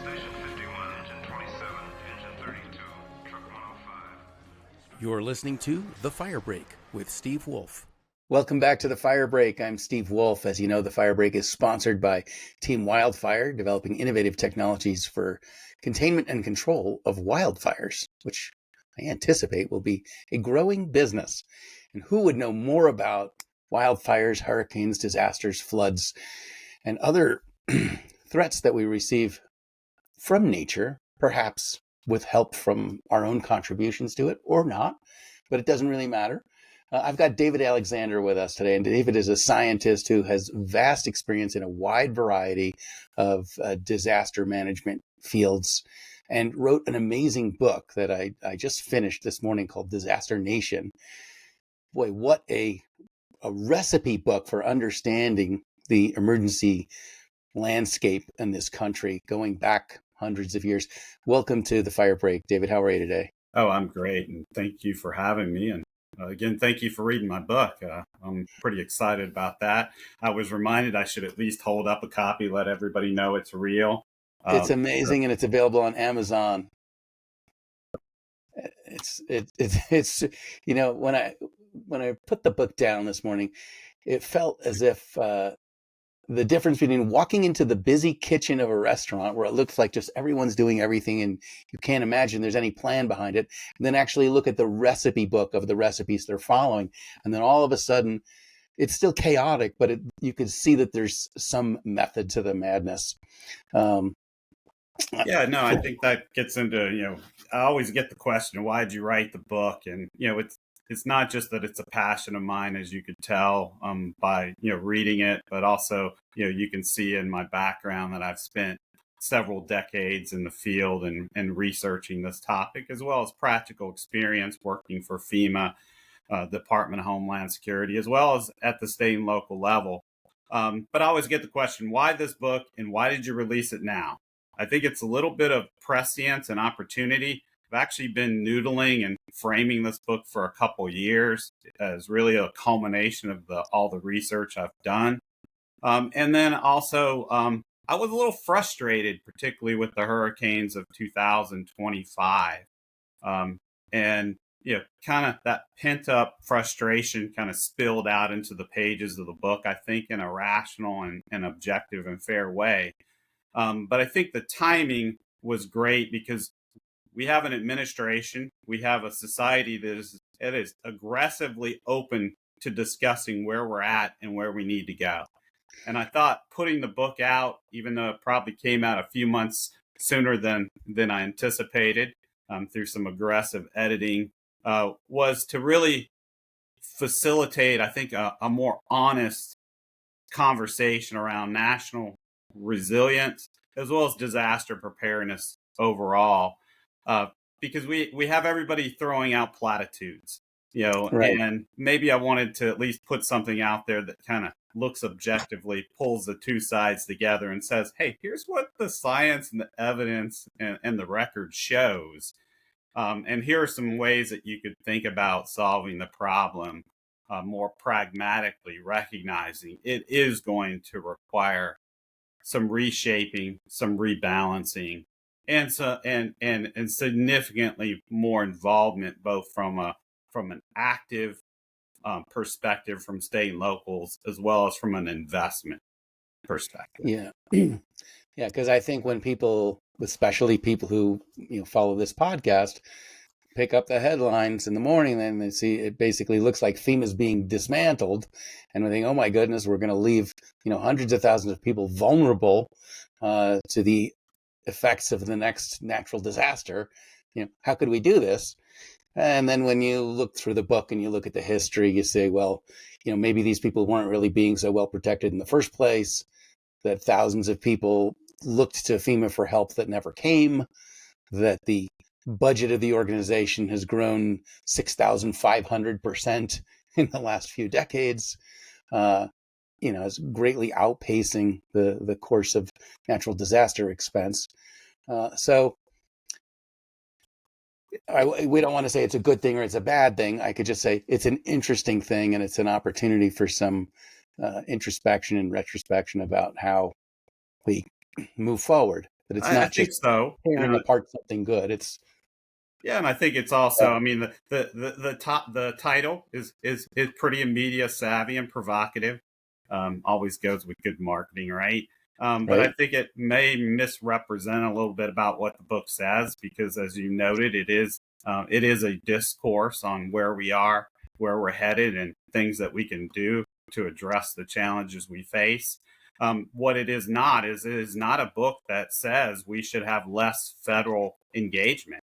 Station 51, engine 27, engine 32, truck 105. You're listening to The Fire Break with Steve Wolf. Welcome back to The Fire Break. I'm Steve Wolf. As you know, The Fire Break is sponsored by Team Wildfire, developing innovative technologies for containment and control of wildfires, which I anticipate will be a growing business. And who would know more about wildfires, hurricanes, disasters, floods, and other threats that we receive from nature, perhaps with help from our own contributions to it or not, but it doesn't really matter. I've got David Alexander with us today, and David is a scientist who has vast experience in a wide variety of disaster management fields and wrote an amazing book that I just finished this morning called Disaster Nation. Boy, what a recipe book for understanding the emergency landscape in this country going back hundreds of years. Welcome to The Fire Break. David, how are you today? Oh, I'm great. And thank you for having me. And again, thank you for reading my book. I'm pretty excited about that. I was reminded I should at least hold up a copy, let everybody know it's real. It's amazing, and it's available on Amazon. It's you know, when I put the book down this morning, it felt as if the difference between walking into the busy kitchen of a restaurant where it looks like just everyone's doing everything and you can't imagine there's any plan behind it, and then actually look at the recipe book of the recipes they're following. And then all of a sudden, it's still chaotic, but you can see that there's some method to the madness. Yeah, no, I think that gets into, I always get the question, why did you write the book? And, it's not just that it's a passion of mine, as you could tell by, reading it, but also, you can see in my background that I've spent several decades in the field and researching this topic, as well as practical experience working for FEMA, Department of Homeland Security, as well as at the state and local level. But I always get the question, why this book and why did you release it now? I think it's a little bit of prescience and opportunity. I've actually been noodling and framing this book for a couple years as really a culmination of all the research I've done. And then also, I was a little frustrated, particularly with the hurricanes of 2025. And, kind of that pent up frustration kind of spilled out into the pages of the book, I think, in a rational and objective and fair way. But I think the timing was great because we have an administration, we have a society that is aggressively open to discussing where we're at and where we need to go. And I thought putting the book out, even though it probably came out a few months sooner than I anticipated through some aggressive editing, was to really facilitate, I think, a more honest conversation around national resilience as well as disaster preparedness overall, because we have everybody throwing out platitudes, Right. And maybe I wanted to at least put something out there that kind of looks objectively, pulls the two sides together and says, hey, here's what the science and the evidence and the record shows. And here are some ways that you could think about solving the problem more pragmatically, recognizing it is going to require some reshaping, some rebalancing, and significantly more involvement, both from an active perspective from state and locals, as well as from an investment perspective. Yeah. Yeah, because I think when people, especially people who follow this podcast, pick up the headlines in the morning, then they see it basically looks like FEMA is being dismantled, and we think, oh my goodness, we're going to leave hundreds of thousands of people vulnerable to the effects of the next natural disaster. How could we do this? And then when you look through the book and you look at the history, you say, well, maybe these people weren't really being so well protected in the first place, that thousands of people looked to FEMA for help that never came, that the budget of the organization has grown 6,500% in the last few decades, is greatly outpacing the course of natural disaster expense. So we don't want to say it's a good thing or it's a bad thing. I could just say it's an interesting thing, and it's an opportunity for some introspection and retrospection about how we move forward. That it's I not think just so. tearing apart something good. It's Yeah, and I think it's also. I mean, the title is pretty media savvy and provocative. Always goes with good marketing, right? But I right. think it may misrepresent a little bit about what the book says, because, as you noted, it is a discourse on where we are, where we're headed, and things that we can do to address the challenges we face. What it is not is it is not a book that says we should have less federal engagement.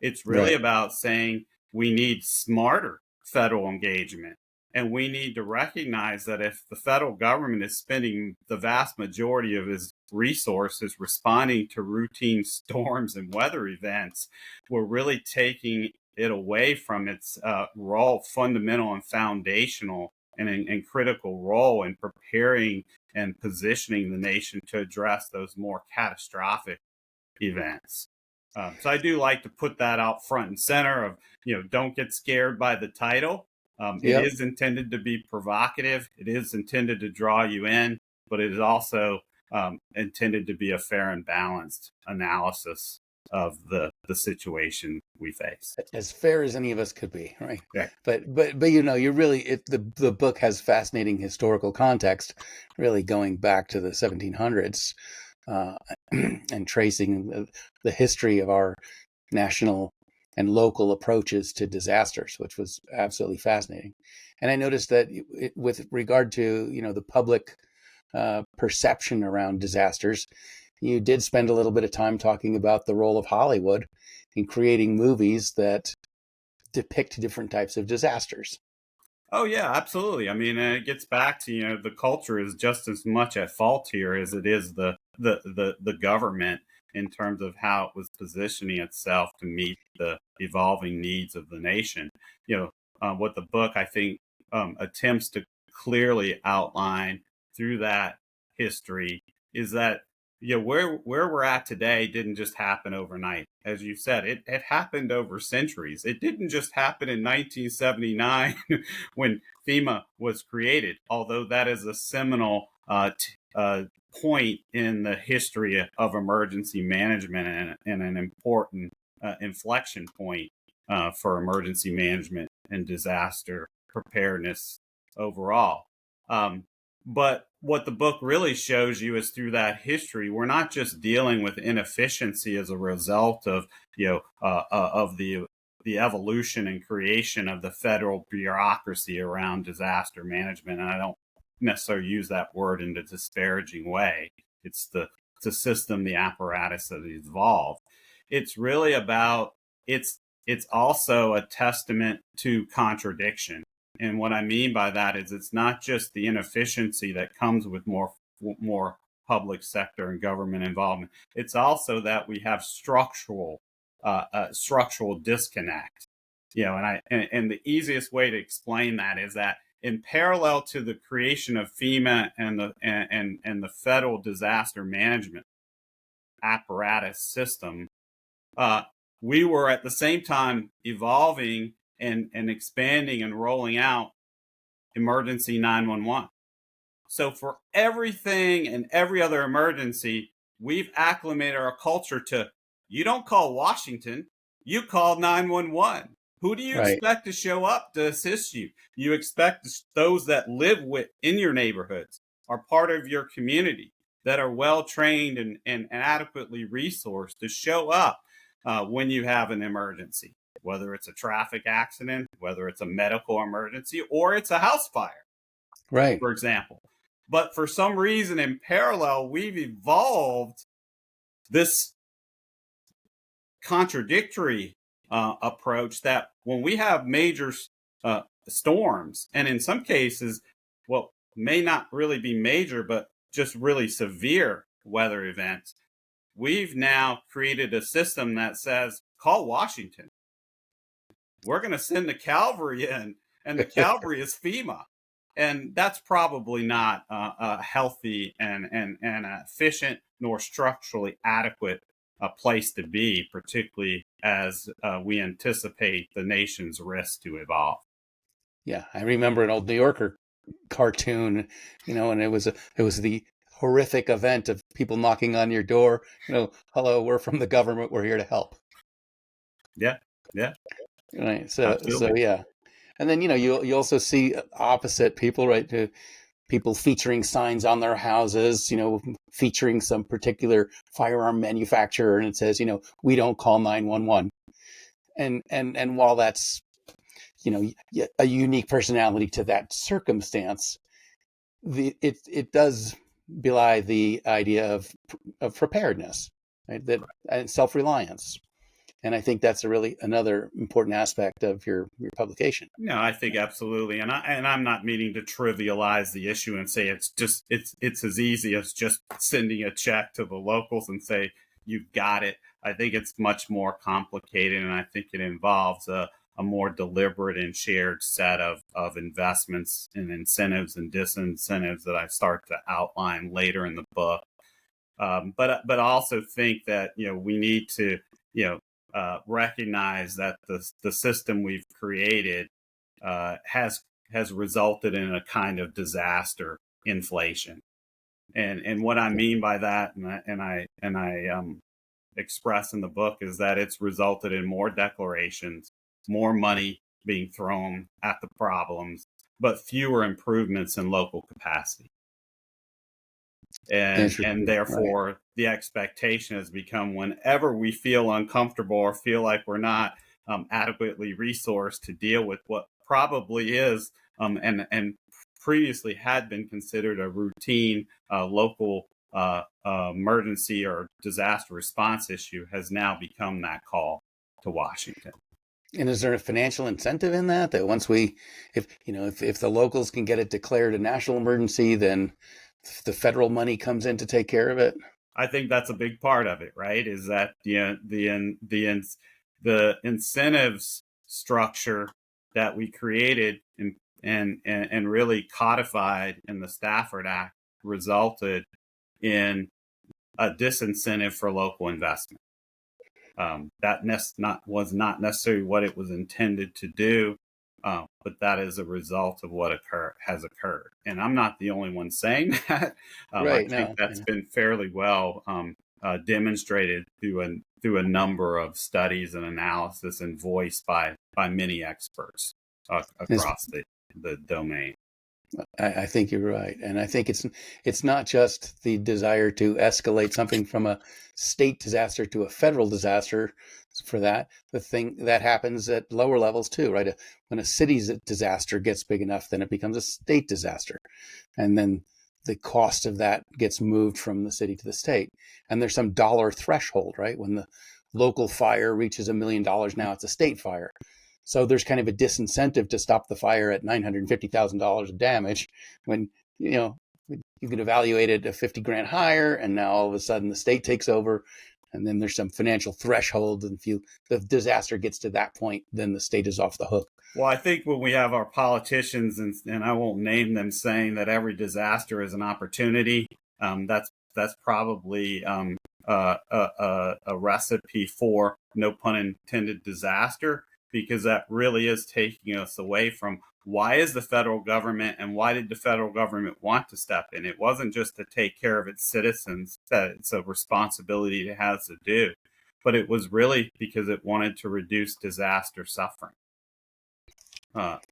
It's really Right. about saying we need smarter federal engagement. And we need to recognize that if the federal government is spending the vast majority of its resources responding to routine storms and weather events, we're really taking it away from its role, fundamental and foundational and critical role in preparing and positioning the nation to address those more catastrophic events. So I do like to put that out front and center of, don't get scared by the title. It Yep. is intended to be provocative. It is intended to draw you in, but it is also intended to be a fair and balanced analysis of the situation we face. As fair as any of us could be, right? Yeah. But you're really the book has fascinating historical context, really going back to the 1700s, and tracing the history of our national and local approaches to disasters, which was absolutely fascinating. And I noticed that with regard to the public perception around disasters, you did spend a little bit of time talking about the role of Hollywood in creating movies that depict different types of disasters. Oh yeah, absolutely. I mean, it gets back to, the culture is just as much at fault here as it is the government, in terms of how it was positioning itself to meet the evolving needs of the nation. What the book, I think, attempts to clearly outline through that history is that, where we're at today didn't just happen overnight. As you said, it happened over centuries. It didn't just happen in 1979 when FEMA was created, although that is a seminal point in the history of emergency management, and an important inflection point for emergency management and disaster preparedness overall. But what the book really shows you is, through that history, we're not just dealing with inefficiency as a result of of the evolution and creation of the federal bureaucracy around disaster management. And I don't necessarily use that word in a disparaging way. It's the system, the apparatus that evolved. It's really about it's also a testament to contradiction. And what I mean by that is, it's not just the inefficiency that comes with more public sector and government involvement. It's also that we have structural disconnect. And the easiest way to explain that is that, in parallel to the creation of FEMA and the federal disaster management apparatus system, we were at the same time evolving and expanding and rolling out emergency 911. So for everything and every other emergency, we've acclimated our culture to, you don't call Washington, you call 911. Who do you Right. expect to show up to assist you? You expect those that live in your neighborhoods, are part of your community, that are well trained and adequately resourced to show up when you have an emergency, whether it's a traffic accident, whether it's a medical emergency, or it's a house fire, Right. for example. But for some reason, in parallel, we've evolved this contradictory approach, that when we have major storms, and in some cases, may not really be major, but just really severe weather events, we've now created a system that says, call Washington. We're going to send the cavalry in, and the cavalry is FEMA. And that's probably not a healthy and efficient, nor structurally adequate place to be, particularly as we anticipate the nation's risk to evolve. Yeah, I remember an old New Yorker cartoon, and it was the horrific event of people knocking on your door, hello, we're from the government, we're here to help. Yeah, yeah, Right. So absolutely. yeah. And then, you also see opposite people, right? People featuring signs on their houses, featuring some particular firearm manufacturer, and it says, we don't call 911. And while that's, a unique personality to that circumstance, it does belie the idea of preparedness, right? That and self-reliance. And I think that's another important aspect of your publication. No, I think absolutely, and I'm not meaning to trivialize the issue and say it's as easy as just sending a check to the locals and say you've got it. I think it's much more complicated, and I think it involves a more deliberate and shared set of investments and incentives and disincentives that I start to outline later in the book. But I also think that we need to recognize that the system we've created has resulted in a kind of disaster inflation. And what I mean by that, and I express in the book, is that it's resulted in more declarations, more money being thrown at the problems, but fewer improvements in local capacity. And therefore, right, the expectation has become, whenever we feel uncomfortable or feel like we're not adequately resourced to deal with what probably is and previously had been considered a routine local emergency or disaster response issue, has now become that call to Washington. And is there a financial incentive in that once if the locals can get it declared a national emergency, then the federal money comes in to take care of it? I think that's a big part of it, right? Is that the incentives structure that we created and really codified in the Stafford Act resulted in a disincentive for local investment. That was not necessarily what it was intended to do, but that is a result of what has occurred. And I'm not the only one saying that. Right. I think that's been fairly well demonstrated through a number of studies and analysis and voiced by many experts across the domain. I think you're right. And I think it's not just the desire to escalate something from a state disaster to a federal disaster. For that, the thing that happens at lower levels too, right? When a city's disaster gets big enough, then it becomes a state disaster. And then the cost of that gets moved from the city to the state. And there's some dollar threshold, right? When the local fire reaches $1 million, now it's a state fire. So there's kind of a disincentive to stop the fire at $950,000 of damage when, you could evaluate it at 50 grand higher, and now all of a sudden the state takes over, and then there's some financial threshold. And if the disaster gets to that point, then the state is off the hook. Well, I think when we have our politicians, and I won't name them, saying that every disaster is an opportunity, that's probably a recipe for, no pun intended, disaster, because that really is taking us away from why is the federal government and why did the federal government want to step in? It wasn't just to take care of its citizens, that it's a responsibility it has to do, but it was really because it wanted to reduce disaster suffering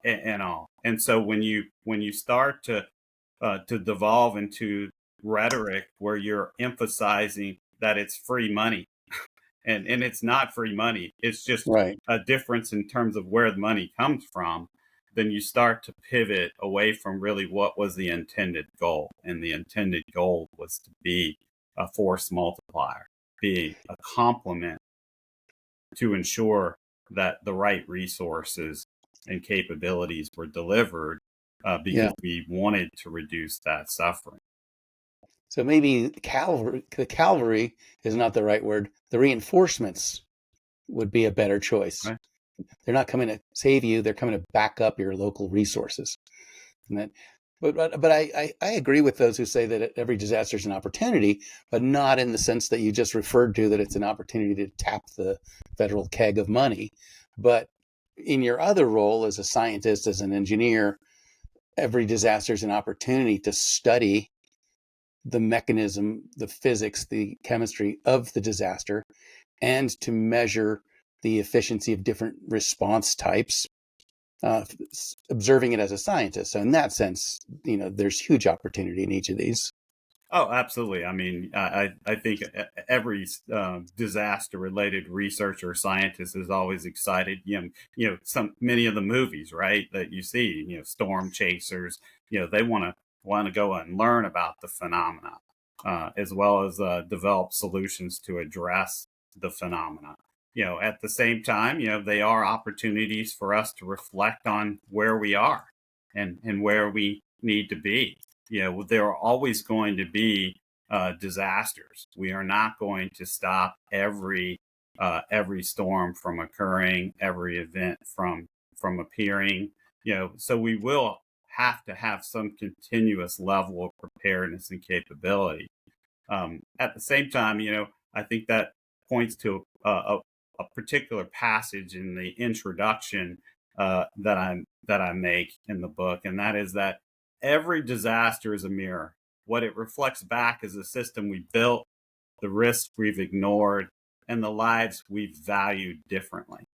and all. And so when you start to devolve into rhetoric where you're emphasizing that it's free money, and it's not free money, it's just right, a difference in terms of where the money comes from, then you start to pivot away from really what was the intended goal. And the intended goal was to be a force multiplier, be a complement to ensure that the right resources and capabilities were delivered because we wanted to reduce that suffering. So maybe the cavalry is not the right word. The reinforcements would be a better choice. Right. They're not coming to save you. They're coming to back up your local resources. And but I agree with those who say that every disaster is an opportunity, but not in the sense that you just referred to, that it's an opportunity to tap the federal keg of money. But in your other role as a scientist, as an engineer, every disaster is an opportunity to study the mechanism, the physics, the chemistry of the disaster, and to measure the efficiency of different response types, observing it as a scientist. So in that sense, there's huge opportunity in each of these. Oh, absolutely. I mean, I think every disaster-related researcher or scientist is always excited. Many of the movies, right, that you see, storm chasers, they want to go and learn about the phenomena, as well as develop solutions to address the phenomena. At the same time, they are opportunities for us to reflect on where we are and where we need to be. There are always going to be disasters. We are not going to stop every storm from occurring, every event from appearing. So we will have to have some continuous level of preparedness and capability. At the same time, I think that points to a particular passage in the introduction that I make in the book, and that is that every disaster is a mirror. What it reflects back is the system we built, the risks we've ignored, and the lives we've valued differently.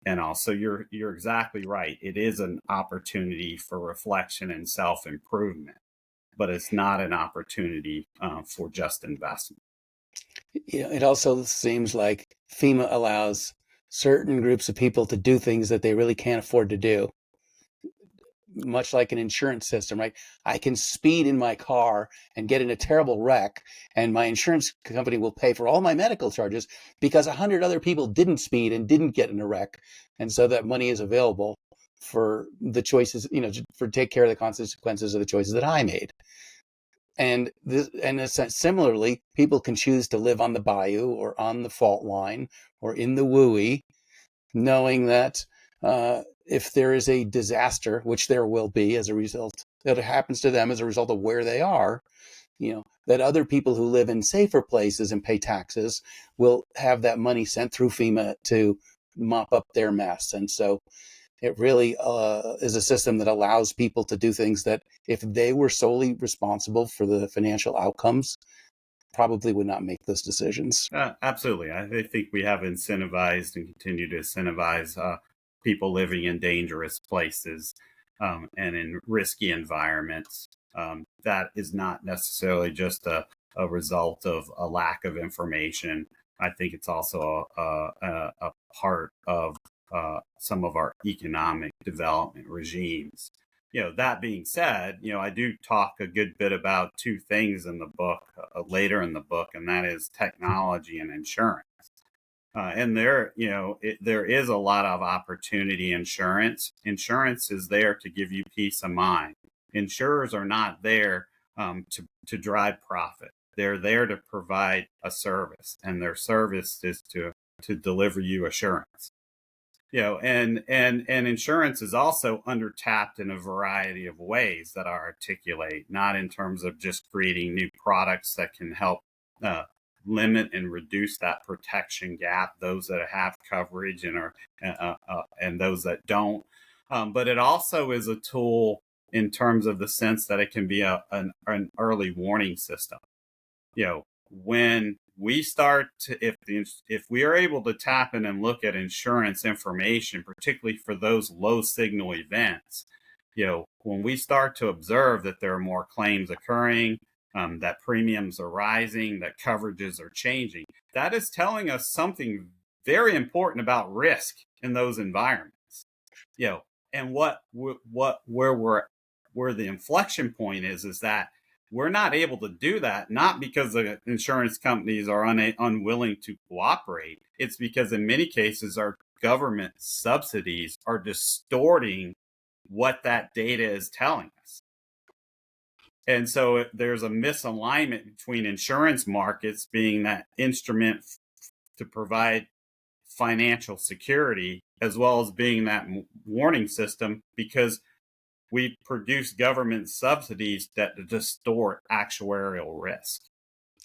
And also, you're exactly right. It is an opportunity for reflection and self-improvement, but it's not an opportunity for just investment. It also seems like FEMA allows certain groups of people to do things that they really can't afford to do. Much like an insurance system, right? I can speed in my car and get in a terrible wreck, and my insurance company will pay for all my medical charges because 100 other people didn't speed and didn't get in a wreck. And so that money is available for the choices, for take care of the consequences of the choices that I made. And similarly, people can choose to live on the bayou or on the fault line or in the WUI, knowing that if there is a disaster, which there will be as a result, that it happens to them as a result of where they are, that other people who live in safer places and pay taxes will have that money sent through FEMA to mop up their mess. And so it really is a system that allows people to do things that if they were solely responsible for the financial outcomes, probably would not make those decisions. Absolutely. I think we have incentivized and continue to incentivize people living in dangerous places and in risky environments. That is not necessarily just a result of a lack of information. I think it's also a part of some of our economic development regimes. That being said, I do talk a good bit about two things in the book, later in the book, and that is technology and insurance. And there is a lot of opportunity. Insurance is there to give you peace of mind. Insurers are not there to drive profit. They're there to provide a service, and their service is to deliver you assurance. And insurance is also undertapped in a variety of ways that I articulate, not in terms of just creating new products that can help limit and reduce that protection gap, those that have coverage and those that don't. But it also is a tool in terms of the sense that it can be an early warning system. When we start to, if we are able to tap in and look at insurance information, particularly for those low signal events, when we start to observe that there are more claims occurring, that premiums are rising, that coverages are changing, that is telling us something very important about risk in those environments. And where the inflection point is that we're not able to do that, not because the insurance companies are unwilling to cooperate. It's because in many cases, our government subsidies are distorting what that data is telling us. And so there's a misalignment between insurance markets being that instrument to provide financial security, as well as being that warning system, because we produce government subsidies that distort actuarial risk.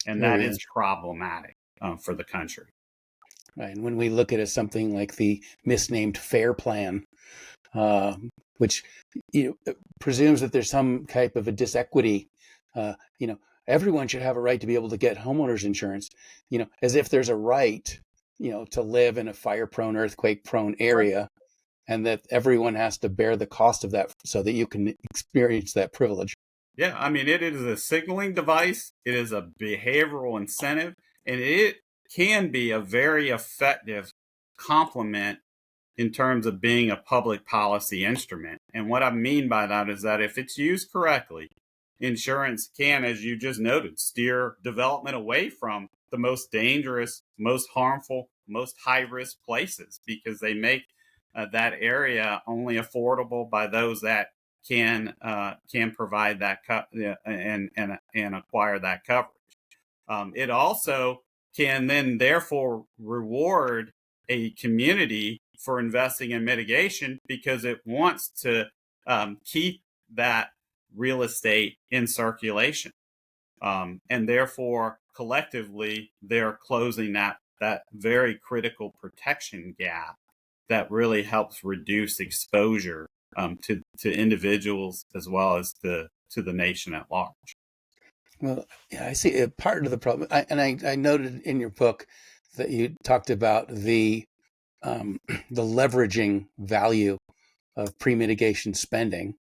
And that is problematic for the country. Right. And when we look at something like the misnamed FAIR plan, which presumes that there's some type of a disequity You know, everyone should have a right to be able to get homeowners insurance, you know, as if there's a right, you know, to live in a fire-prone, earthquake-prone area, and that everyone has to bear the cost of that so that you can experience that privilege. Yeah, I mean, it is a signaling device, it is a behavioral incentive, and it can be a very effective complement in terms of being a public policy instrument. And what I mean by that is that if it's used correctly, insurance can, as you just noted, steer development away from the most dangerous, most harmful, most high risk places because they make that area only affordable by those that can provide that and acquire that coverage. It also can then therefore reward a community for investing in mitigation because it wants to keep that real estate in circulation. And therefore, collectively, they're closing that very critical protection gap that really helps reduce exposure to individuals as well as to the nation at large. Well, yeah, I see part of the problem. I noted in your book that you talked about the leveraging value of pre-mitigation spending.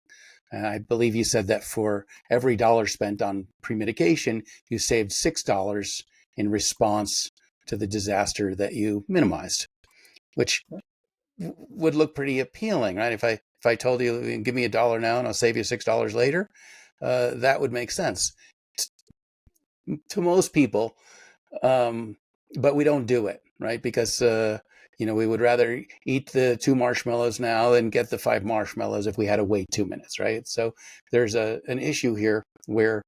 I believe you said that for every dollar spent on pre-mitigation, you saved $6 in response to the disaster that you minimized, which would look pretty appealing, right? If I told you, give me $1 now and I'll save you $6 later, that would make sense to most people. But we don't do it, right? Because you know, we would rather eat the 2 marshmallows now than get the 5 marshmallows if we had to wait 2 minutes, right? So there's an issue here where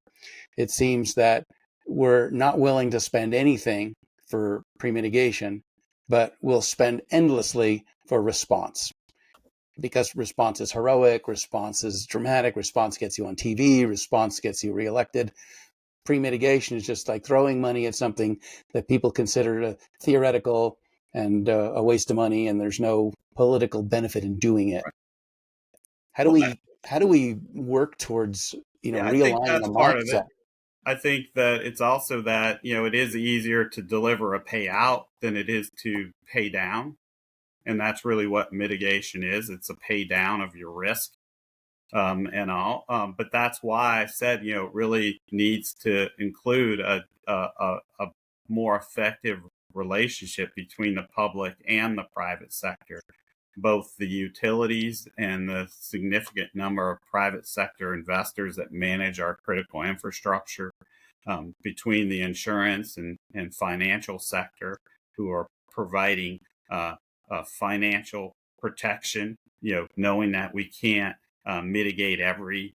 it seems that we're not willing to spend anything for pre-mitigation, but we'll spend endlessly for response. Because response is heroic, response is dramatic, response gets you on TV, response gets you reelected. Pre-mitigation is just like throwing money at something that people consider theoretical and a waste of money, and there's no political benefit in doing it. How do we work towards, you know, Yeah, I think realigning that's the part of mindset? it. I think that it's also that, you know, it is easier to deliver a payout than it is to pay down. And that's really what mitigation is. It's a pay down of your risk and all. But that's why I said, you know, it really needs to include a more effective relationship between the public and the private sector. Both the utilities and the significant number of private sector investors that manage our critical infrastructure, between the insurance and financial sector who are providing financial protection, you know, knowing that we can't mitigate every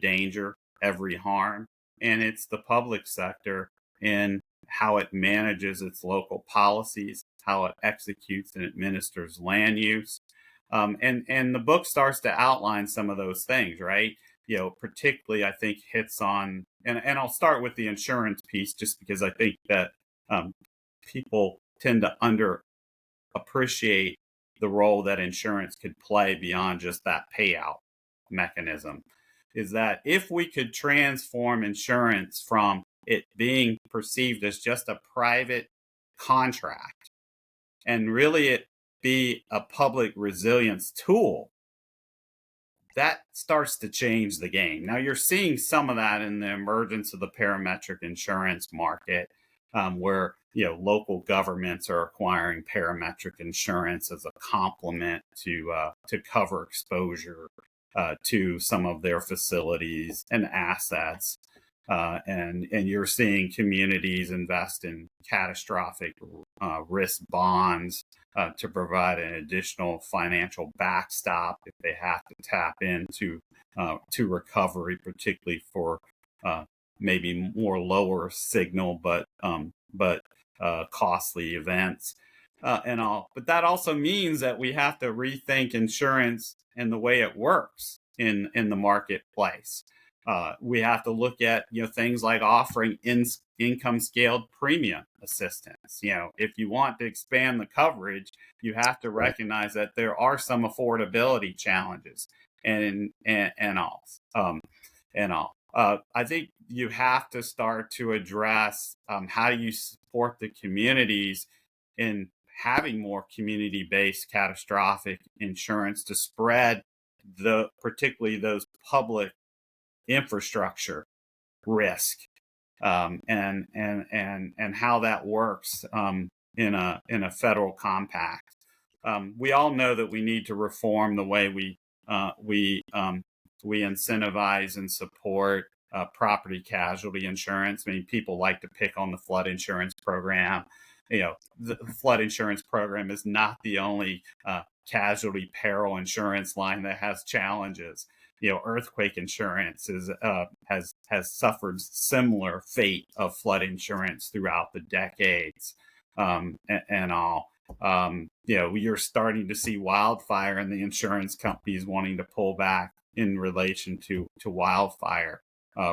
danger, every harm. And it's the public sector in how it manages its local policies, how it executes and administers land use. And the book starts to outline some of those things, right? You know, particularly I think hits on, and I'll start with the insurance piece just because I think that people tend to underappreciate the role that insurance could play beyond just that payout mechanism. Is that if we could transform insurance from it being perceived as just a private contract and really it be a public resilience tool, that starts to change the game. Now you're seeing some of that in the emergence of the parametric insurance market, where, you know, local governments are acquiring parametric insurance as a complement to cover exposure to some of their facilities and assets. And you're seeing communities invest in catastrophic risk bonds to provide an additional financial backstop if they have to tap into to recovery, particularly for maybe more lower signal but costly events and all. But that also means that we have to rethink insurance and the way it works in the marketplace. We have to look at, you know, things like offering income scaled premium assistance. You know, if you want to expand the coverage, you have to recognize that there are some affordability challenges and all. I think you have to start to address how do you support the communities in having more community-based catastrophic insurance to spread particularly those public infrastructure risk, and how that works in a federal compact. We all know that we need to reform the way we incentivize and support property casualty insurance. I mean, people like to pick on the flood insurance program. The flood insurance program is not the only casualty peril insurance line that has challenges. Earthquake insurance has suffered similar fate of flood insurance throughout the decades, and all. You're starting to see wildfire and the insurance companies wanting to pull back in relation to wildfire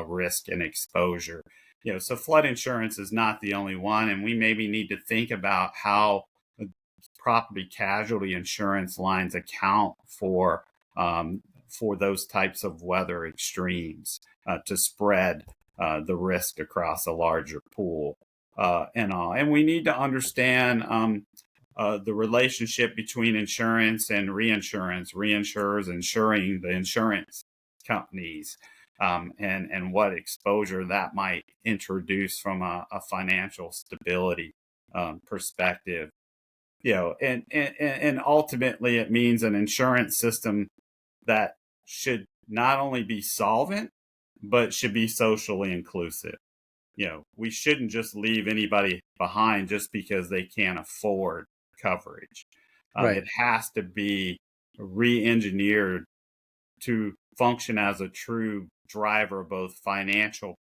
risk and exposure. So flood insurance is not the only one, and we maybe need to think about how property casualty insurance lines account for those types of weather extremes to spread the risk across a larger pool and all. And we need to understand the relationship between insurance and reinsurance, reinsurers insuring the insurance companies, and what exposure that might introduce from a financial stability perspective. And ultimately it means an insurance system that should not only be solvent, but should be socially inclusive. We shouldn't just leave anybody behind just because they can't afford coverage. Right. It has to be re-engineered to function as a true driver of both financial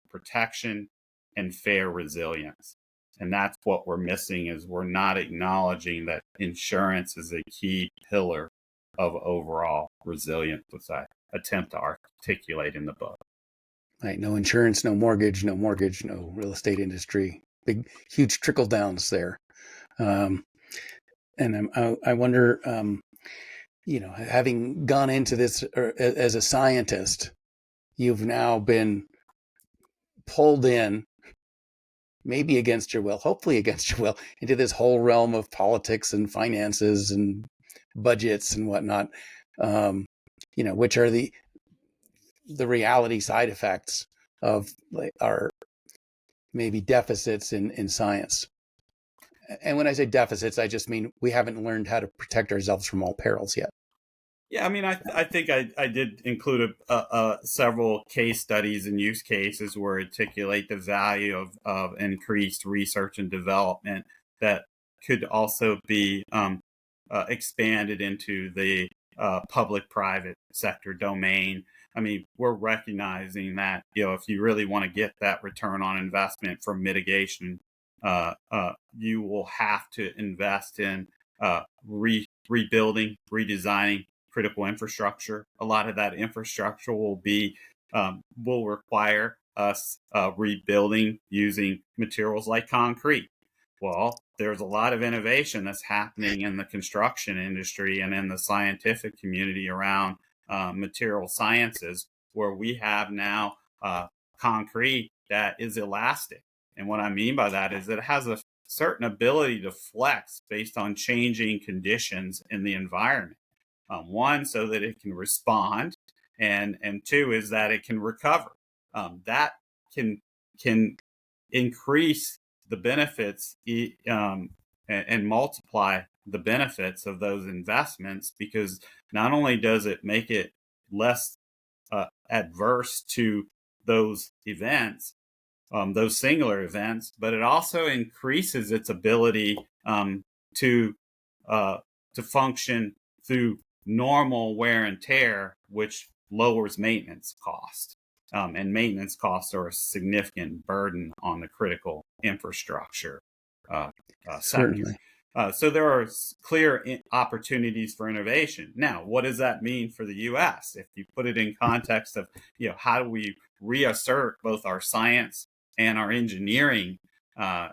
protection and fair resilience. And that's what we're missing, is we're not acknowledging that insurance is a key pillar of overall resilience, which I attempt to articulate in the book. Right. No insurance, no mortgage, no real estate industry. Big, huge trickle downs there. And I wonder, having gone into this as a scientist, you've now been pulled in, maybe against your will, hopefully against your will, into this whole realm of politics and finances and budgets and whatnot, which are the reality side effects of our maybe deficits in science. And when I say deficits, I just mean we haven't learned how to protect ourselves from all perils yet. Yeah, I mean, I think I did include several case studies and use cases where articulate the value of increased research and development that could also be expanded into the public-private sector domain. I mean, we're recognizing that, if you really want to get that return on investment from mitigation, you will have to invest in rebuilding, redesigning critical infrastructure. A lot of that infrastructure will require us rebuilding using materials like concrete. Well, there's a lot of innovation that's happening in the construction industry and in the scientific community around material sciences, where we have now concrete that is elastic. And what I mean by that is that it has a certain ability to flex based on changing conditions in the environment. One, so that it can respond, and two is that it can recover. That can increase the benefits and multiply the benefits of those investments, because not only does it make it less adverse to those events, those singular events, but it also increases its ability to function through normal wear and tear, which lowers maintenance cost. And maintenance costs are a significant burden on the critical infrastructure sector. So there are clear opportunities for innovation. Now, what does that mean for the U.S.? If you put it in context of, how do we reassert both our science and our engineering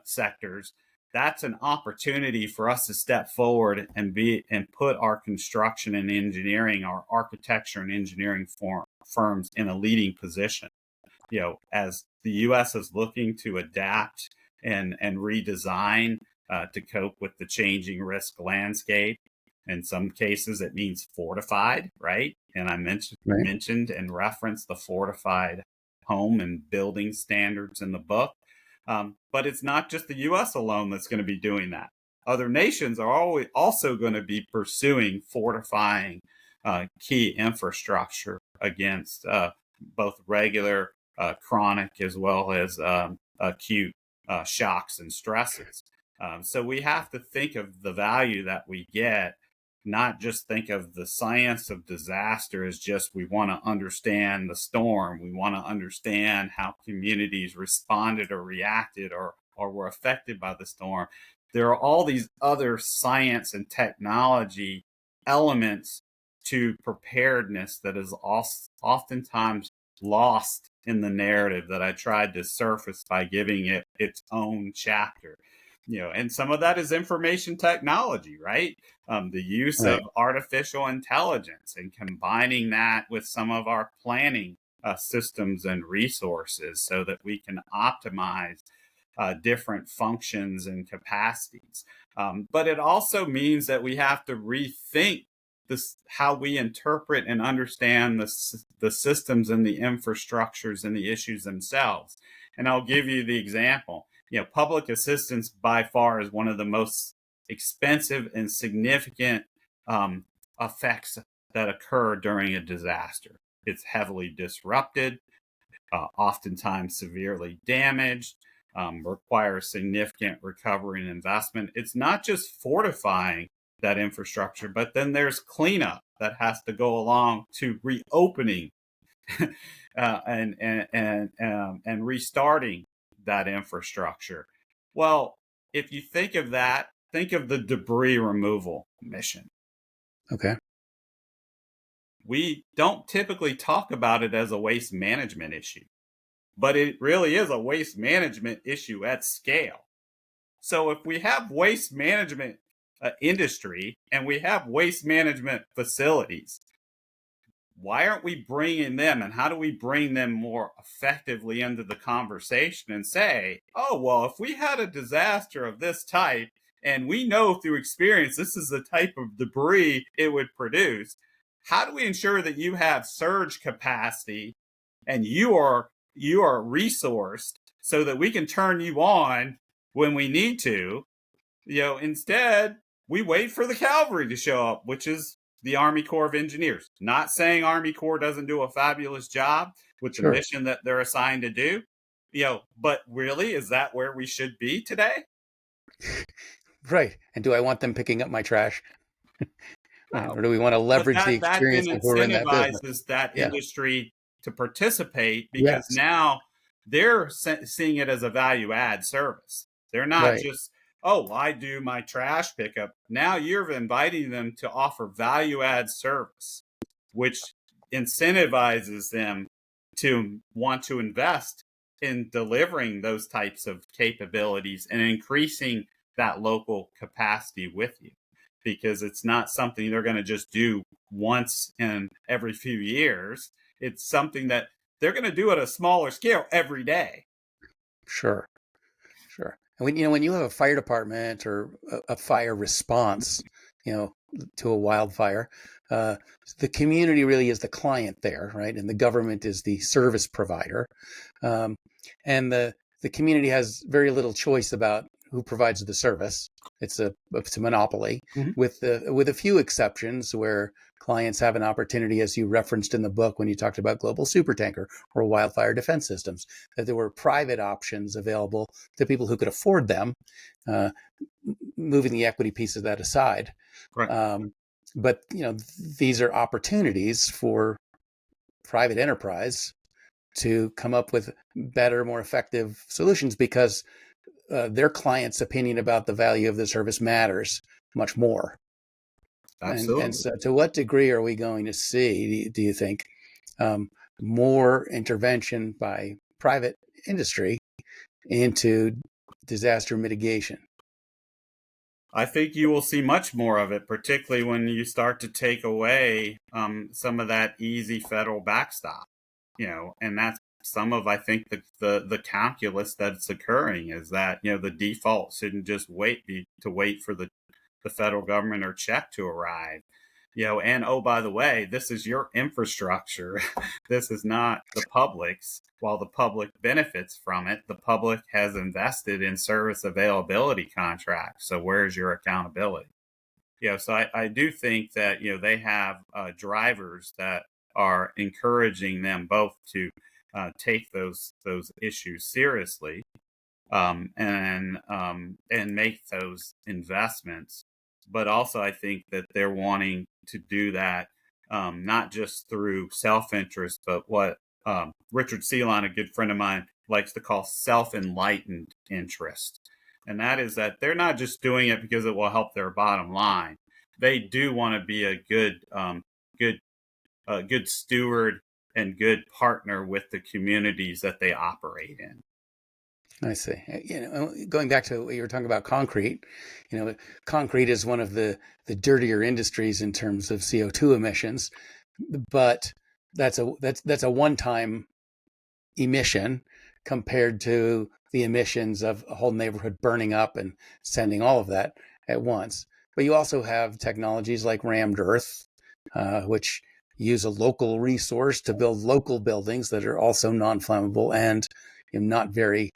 sectors, that's an opportunity for us to step forward and put our construction and engineering, our architecture and engineering firms in a leading position. as the U.S. is looking to adapt and redesign to cope with the changing risk landscape. In some cases, it means fortified, right? And I mentioned and referenced the fortified home and building standards in the book. But it's not just the U.S. alone that's going to be doing that. Other nations are always also going to be pursuing fortifying key infrastructure against both regular, chronic, as well as acute shocks and stresses. So we have to think of the value that we get, not just think of the science of disaster as just we want to understand the storm. We want to understand how communities responded or reacted or were affected by the storm. There are all these other science and technology elements to preparedness that is oftentimes lost in the narrative that I tried to surface by giving it its own chapter. And some of that is information technology, right? The use of artificial intelligence and combining that with some of our planning systems and resources so that we can optimize different functions and capacities. But it also means that we have to rethink how we interpret and understand the systems and the infrastructures and the issues themselves. And I'll give you the example. Public assistance by far is one of the most expensive and significant effects that occur during a disaster. It's heavily disrupted, oftentimes severely damaged, requires significant recovery and investment. It's not just fortifying that infrastructure, but then there's cleanup that has to go along to reopening and restarting that infrastructure. Well, if you think of that, think of the debris removal mission. Okay. We don't typically talk about it as a waste management issue, but it really is a waste management issue at scale. So if we have waste management industry and we have waste management facilities, why aren't we bringing them, and how do we bring them more effectively into the conversation and say, oh, well, if we had a disaster of this type and we know through experience this is the type of debris it would produce, how do we ensure that you have surge capacity and you are resourced so that we can turn you on when we need to? Instead, we wait for the cavalry to show up, which is the Army Corps of Engineers. Not saying Army Corps doesn't do a fabulous job with the mission that they're assigned to do, but really, is that where we should be today? Right. And do I want them picking up my trash? Or do we want to leverage the experience of who are in that business? That industry to participate, because now they're seeing it as a value add service. They're not just, oh, I do my trash pickup. Now you're inviting them to offer value add service, which incentivizes them to want to invest in delivering those types of capabilities and increasing that local capacity with you, because it's not something they're going to just do once in every few years. It's something that they're going to do at a smaller scale every day. Sure. And when you have a fire department or a fire response, to a wildfire, the community really is the client there, right? And the government is the service provider. And the community has very little choice about who provides the service. It's a monopoly, with a few exceptions where clients have an opportunity, as you referenced in the book when you talked about global supertanker or wildfire defense systems, that there were private options available to people who could afford them, moving the equity piece of that aside. Right. But these are opportunities for private enterprise to come up with better, more effective solutions, because their client's opinion about the value of the service matters much more. Absolutely. And so to what degree are we going to see, do you think, more intervention by private industry into disaster mitigation? I think you will see much more of it, particularly when you start to take away some of that easy federal backstop, and that's some of, I think, the calculus that's occurring is that, the default shouldn't just be to wait for the federal government or check to arrive. And oh, by the way, this is your infrastructure. This is not the public's. While the public benefits from it, the public has invested in service availability contracts. So where's your accountability? So I do think that, they have drivers that are encouraging them both to take those issues seriously, and make those investments. But also, I think that they're wanting to do that not just through self-interest, but what Richard Seelon, a good friend of mine, likes to call self-enlightened interest. And that is that they're not just doing it because it will help their bottom line. They do want to be a good steward and good partner with the communities that they operate in. I see. Going back to what you were talking about, concrete. Concrete is one of the dirtier industries in terms of CO2 emissions, but that's a one-time emission compared to the emissions of a whole neighborhood burning up and sending all of that at once. But you also have technologies like rammed earth, which use a local resource to build local buildings that are also non-flammable and not very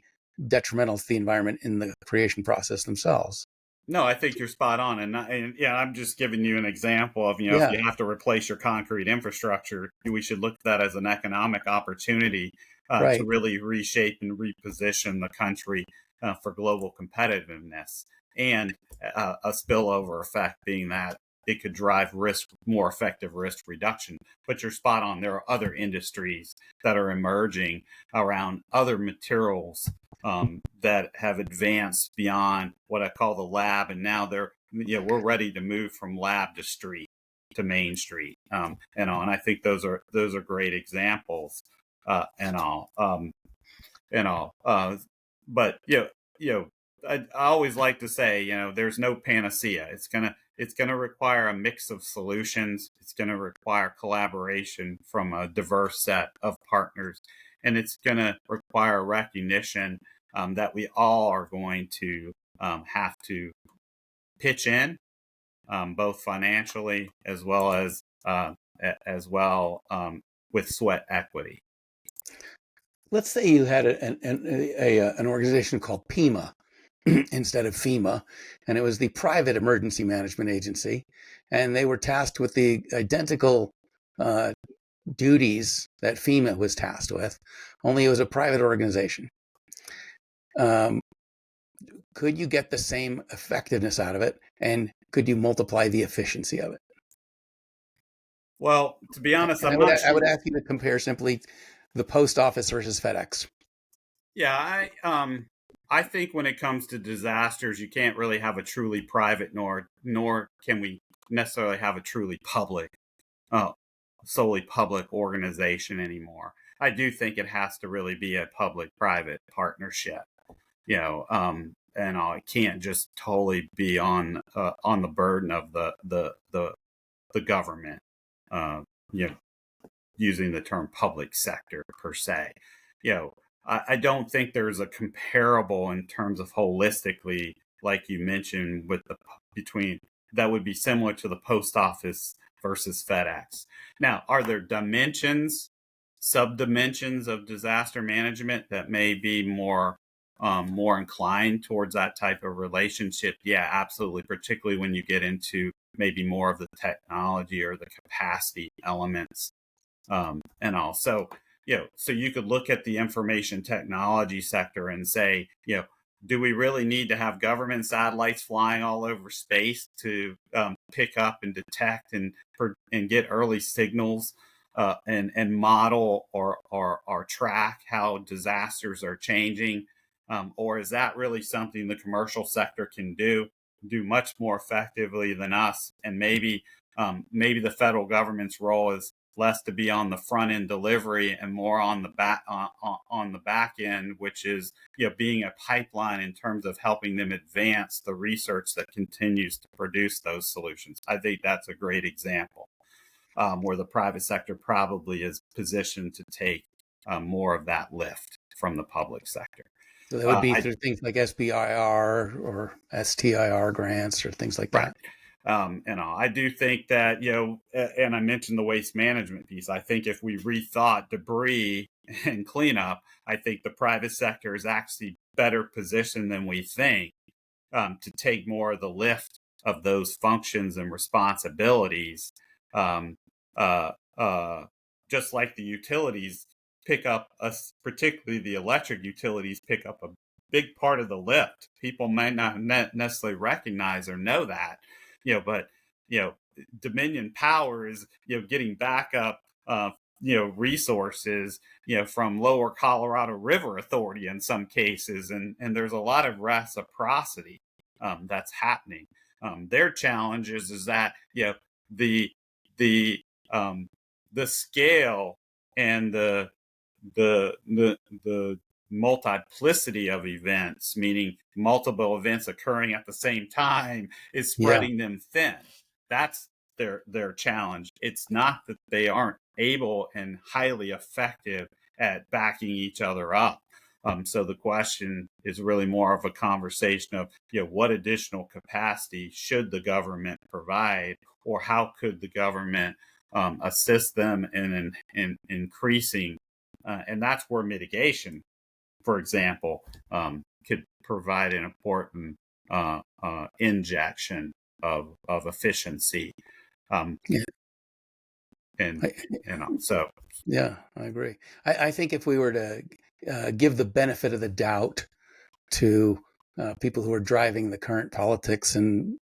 detrimental to the environment in the creation process themselves. No, I think you're spot on. And I'm just giving you an example of, if you have to replace your concrete infrastructure, we should look at that as an economic opportunity to really reshape and reposition the country for global competitiveness, and a spillover effect being that it could drive more effective risk reduction. But you're spot on. There are other industries that are emerging around other materials that have advanced beyond what I call the lab, and now we're ready to move from lab to street to Main Street, and I think those are great examples, but I always like to say, there's no panacea. It's gonna require a mix of solutions. It's gonna require collaboration from a diverse set of partners, and it's gonna require recognition that we all are going to have to pitch in, both financially as well as with sweat equity. Let's say you had an organization called PEMA instead of FEMA, and it was the private emergency management agency, and they were tasked with the identical duties that FEMA was tasked with, only it was a private organization. Could you get the same effectiveness out of it, and could you multiply the efficiency of it? Well, to be honest, I would ask you to compare simply the post office versus FedEx. Yeah, I think when it comes to disasters, you can't really have a truly private, nor can we necessarily have a truly public, solely public organization anymore. I do think it has to really be a public-private partnership, and it can't just totally be on the burden of the government, using the term public sector per se. I don't think there's a comparable in terms of holistically, like you mentioned, between that would be similar to the post office versus FedEx. Now, are there sub-dimensions of disaster management that may be more inclined towards that type of relationship? Yeah, absolutely. Particularly when you get into maybe more of the technology or the capacity elements, and also. So you could look at the information technology sector and say, do we really need to have government satellites flying all over space to pick up and detect and get early signals and model or track how disasters are changing? Or is that really something the commercial sector can do much more effectively than us? And maybe the federal government's role is less to be on the front end delivery and more on the back end, which is being a pipeline in terms of helping them advance the research that continues to produce those solutions. I think that's a great example where the private sector probably is positioned to take more of that lift from the public sector. So that would be through things like SBIR or STIR grants or things like Right. that. I do think that, and I mentioned the waste management piece. I think if we rethought debris and cleanup, I think the private sector is actually better positioned than we think to take more of the lift of those functions and responsibilities. Um, uh, just like the utilities pick up, particularly the electric utilities pick up a big part of the lift. People might not necessarily recognize or know that, but Dominion Power is getting backup resources from Lower Colorado River Authority in some cases, and there's a lot of reciprocity that's happening. Their challenge is that the the the scale and the multiplicity of events, meaning multiple events occurring at the same time, is spreading them thin. That's their challenge. It's not that they aren't able and highly effective at backing each other up. So the question is really more of a conversation of what additional capacity should the government provide, or how could the government assist them in increasing, and that's where mitigation, for example, could provide an important injection of efficiency. So yeah, I agree. I think if we were to give the benefit of the doubt to people who are driving the current politics and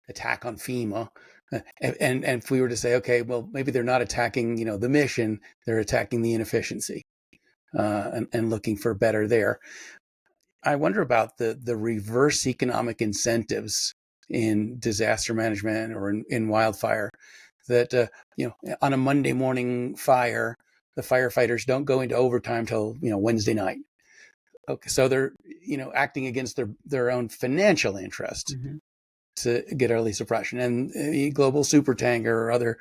attack on FEMA, and if we were to say, okay, well, maybe they're not attacking the mission, they're attacking the inefficiency, and looking for better there. I wonder about the reverse economic incentives in disaster management or in wildfire, that on a Monday morning fire, the firefighters don't go into overtime till Wednesday night. Okay, so they're acting against their own financial interest to get early suppression. And the global supertanker or other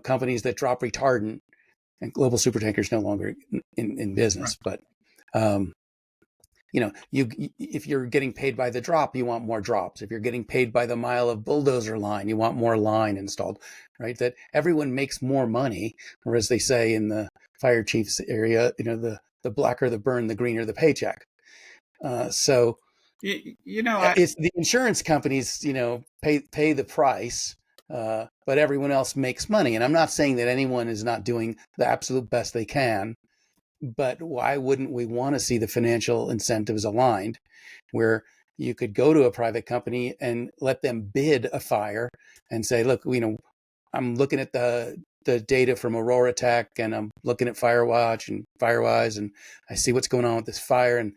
companies that drop retardant, and global supertanker is no longer in business, right. But if you're getting paid by the drop, you want more drops. If you're getting paid by the mile of bulldozer line, you want more line installed, right? That everyone makes more money, or as they say in the fire chiefs area, the blacker the burn, the greener the paycheck. So it's the insurance companies, pay the price, but everyone else makes money. And I'm not saying that anyone is not doing the absolute best they can. But why wouldn't we want to see the financial incentives aligned, where you could go to a private company and let them bid a fire and say, look, I'm looking at the data from Aurora Tech, and I'm looking at Firewatch and Firewise, and I see what's going on with this fire, and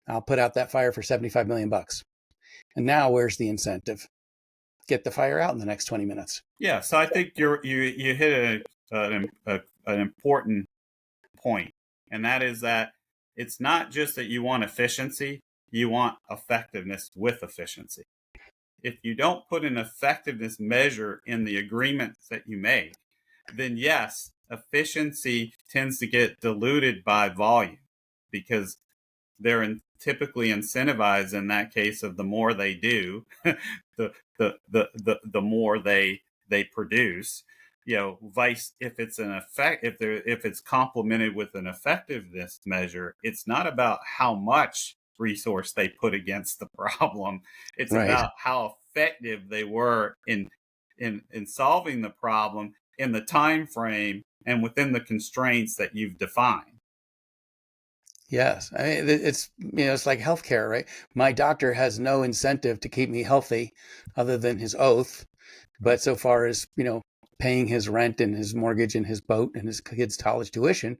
I'll put out that fire for $75 million. And now where's the incentive? Get the fire out in the next 20 minutes. Yeah. So I think you hit an important point. And that is that it's not just that you want efficiency, you want effectiveness with efficiency. If you don't put an effectiveness measure in the agreements that you make, then yes, efficiency tends to get diluted by volume, because they're typically incentivized in that case of the more they do, the more they produce. If it's if it's complemented with an effectiveness measure, it's not about how much resource they put against the problem. It's right. about how effective they were in solving the problem in the time frame and within the constraints that you've defined. Yes. I mean, it's like healthcare, right? My doctor has no incentive to keep me healthy other than his oath. But so far as, paying his rent and his mortgage and his boat and his kids' college tuition,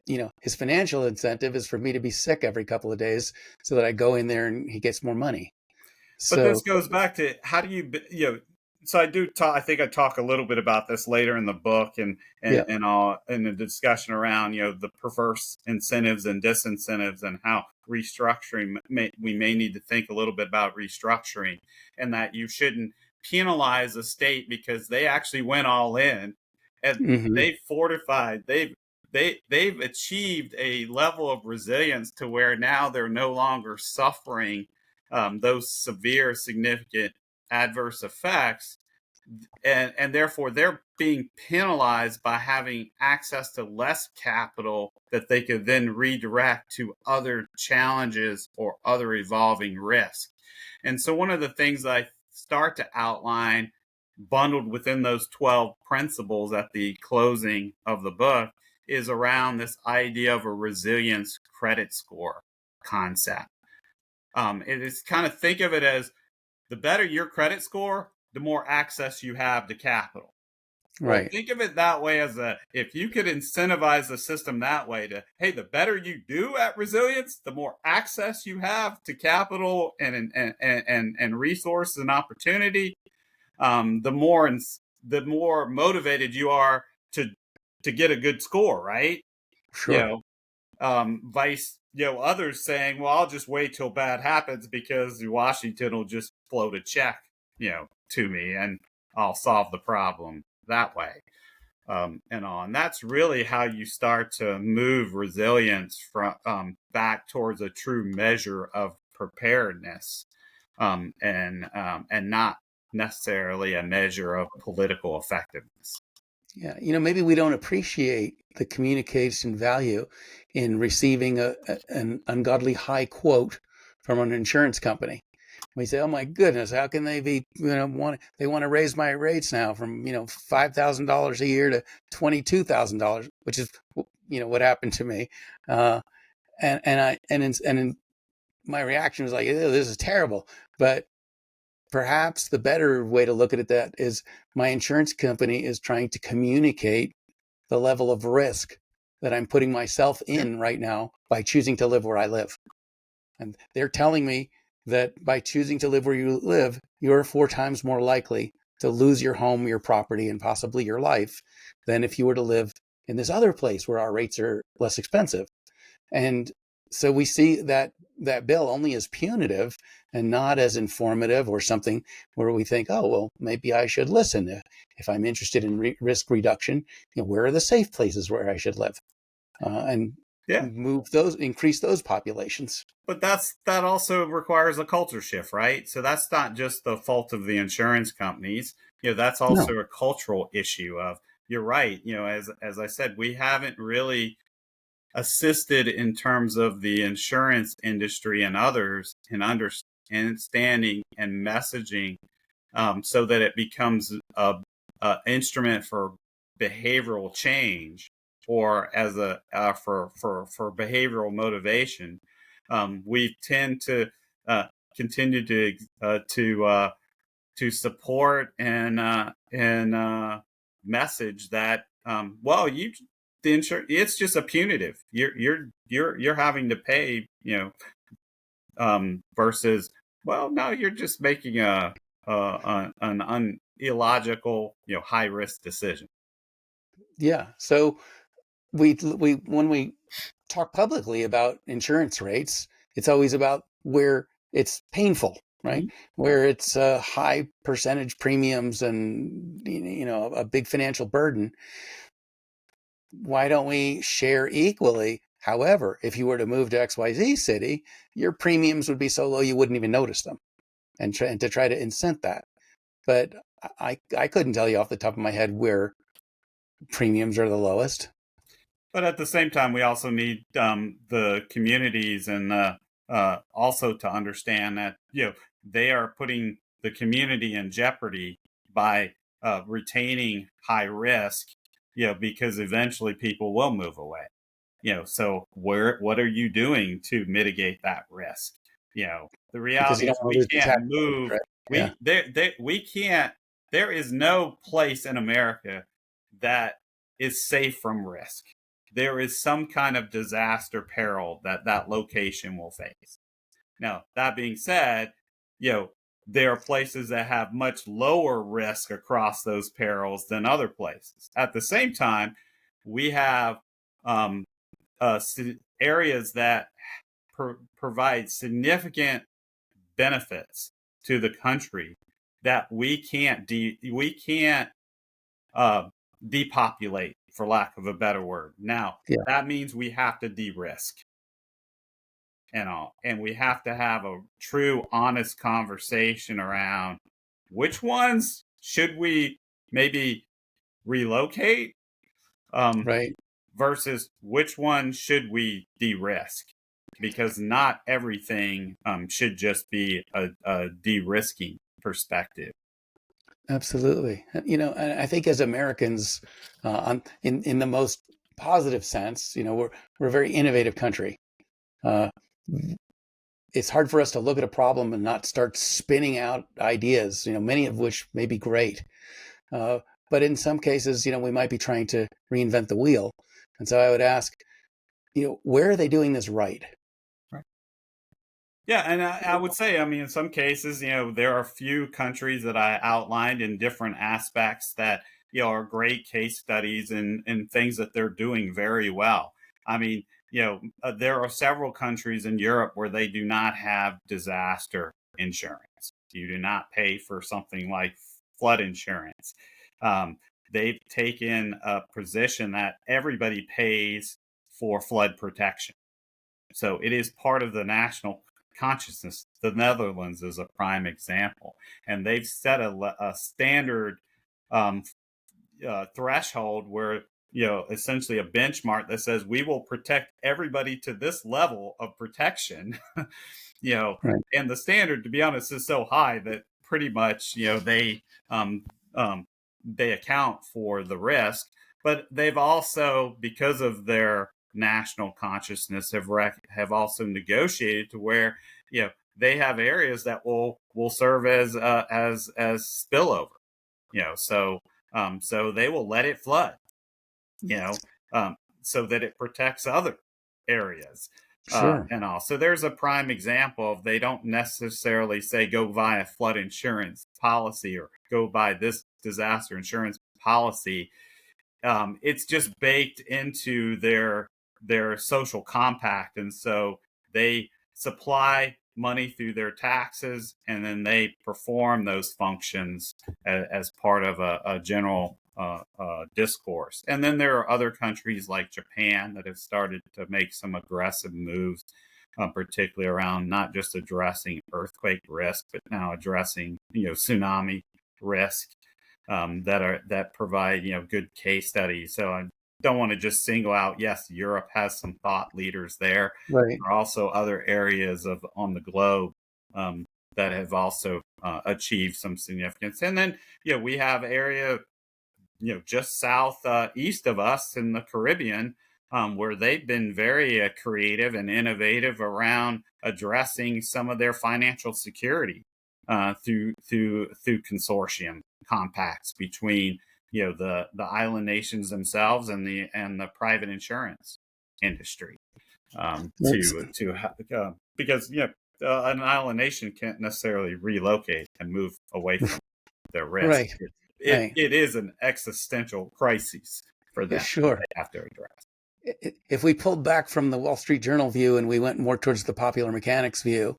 his financial incentive is for me to be sick every couple of days so that I go in there and he gets more money. But this goes back to how do you, so I do talk, I think I talk a little bit about this later in the book and in the discussion around, the perverse incentives and disincentives, and how restructuring, we may need to think a little bit about restructuring, and that you shouldn't penalize a state because they actually went all in and they've they've achieved a level of resilience to where now they're no longer suffering those severe, significant adverse effects, and therefore they're being penalized by having access to less capital that they could then redirect to other challenges or other evolving risks. And so one of the things that I start to outline bundled within those 12 principles at the closing of the book is around this idea of a resilience credit score concept. It is kind of, think of it as the better your credit score, the more access you have to capital. Right. Well, think of it that way, as if you could incentivize the system that way to, hey, the better you do at resilience, the more access you have to capital and resources and opportunity, the more motivated you are to get a good score, right? Sure. Others saying, well, I'll just wait till bad happens because Washington will just float a check, to me, and I'll solve the problem that way. And that's really how you start to move resilience from back towards a true measure of preparedness, and not necessarily a measure of political effectiveness. Yeah, maybe we don't appreciate the communication value in receiving an ungodly high quote from an insurance company. We say, "Oh my goodness, how can they be? They want to raise my rates now from $5,000 a year to $22,000, which is what happened to me." And my reaction was like, "Ew, this is terrible." But perhaps the better way to look at that is my insurance company is trying to communicate the level of risk that I'm putting myself in right now by choosing to live where I live. And they're telling me that by choosing to live where you live, you're 4 times more likely to lose your home, your property, and possibly your life than if you were to live in this other place where our rates are less expensive. And so we see that bill only as punitive and not as informative or something where we think, oh, well, maybe I should listen. If I'm interested in risk reduction, where are the safe places where I should live? And increase those populations. But that also requires a culture shift, right? So that's not just the fault of the insurance companies. That's also a cultural issue of, you're right. As I said, we haven't really assisted in terms of the insurance industry and others in understanding and messaging, so that it becomes a instrument for behavioral change, or as for behavioral motivation. We tend to continue to support and message that, the insurance, it's just a punitive. You're having to pay, versus, well, no, you're just making an illogical, high risk decision. Yeah. So we when we talk publicly about insurance rates, it's always about where it's painful, right? Mm-hmm. Where it's high percentage premiums and a big financial burden. Why don't we share equally? However, if you were to move to XYZ city, your premiums would be so low you wouldn't even notice them, and to try to incent that. But I couldn't tell you off the top of my head where premiums are the lowest. But at the same time, we also need the communities and also to understand that they are putting the community in jeopardy by retaining high risk, because eventually people will move away. So what are you doing to mitigate that risk? The reality is we can't move. Right? We can't. There is no place in America that is safe from risk. There is some kind of disaster peril that location will face. Now, that being said, there are places that have much lower risk across those perils than other places. At the same time, we have areas that provide significant benefits to the country that we can't depopulate for lack of a better word. Now, Yeah. that means we have to de-risk and all, and we have to have a true, honest conversation around which ones should we maybe relocate, Right. versus which one should we de-risk, because not everything should just be a de-risking perspective. Absolutely. And I think as Americans, in the most positive sense, we're a very innovative country. Uh, it's hard for us to look at a problem and not start spinning out ideas, many of which may be great. Uh, but in some cases, we might be trying to reinvent the wheel. And so I would ask, where are they doing this right? Yeah, and I would say, I mean, in some cases, there are a few countries that I outlined in different aspects that, are great case studies and things that they're doing very well. I mean, there are several countries in Europe where they do not have disaster insurance. You do not pay for something like flood insurance. Um, they've taken a position that everybody pays for flood protection. So it is part of the national consciousness. The Netherlands is a prime example, and they've set a standard um, threshold where, essentially a benchmark that says we will protect everybody to this level of protection. Right. And the standard, to be honest, is so high that pretty much um, they account for the risk, but they've also, because of their national consciousness, have also negotiated to where they have areas that will serve as spillover. So they will let it flood. So that it protects other areas. Sure. And all. So there's a prime example of, they don't necessarily say go buy a flood insurance policy or go buy this disaster insurance policy. It's just baked into their social compact, and so they supply money through their taxes, and then they perform those functions as part of a general discourse. And then there are other countries like Japan that have started to make some aggressive moves, particularly around not just addressing earthquake risk, but now addressing tsunami risk, that provide good case studies. So I don't want to just single out. Yes, Europe has some thought leaders there. Right. There are also other areas on the globe that have also achieved some significance. And then we have area just south east of us in the Caribbean, where they've been very creative and innovative around addressing some of their financial security through consortium compacts between the island nations themselves and the private insurance industry, because an island nation can't necessarily relocate and move away from their risk. Right. It is an existential crisis for them. Sure. They have to address. If we pulled back from the Wall Street Journal view and we went more towards the popular mechanics view,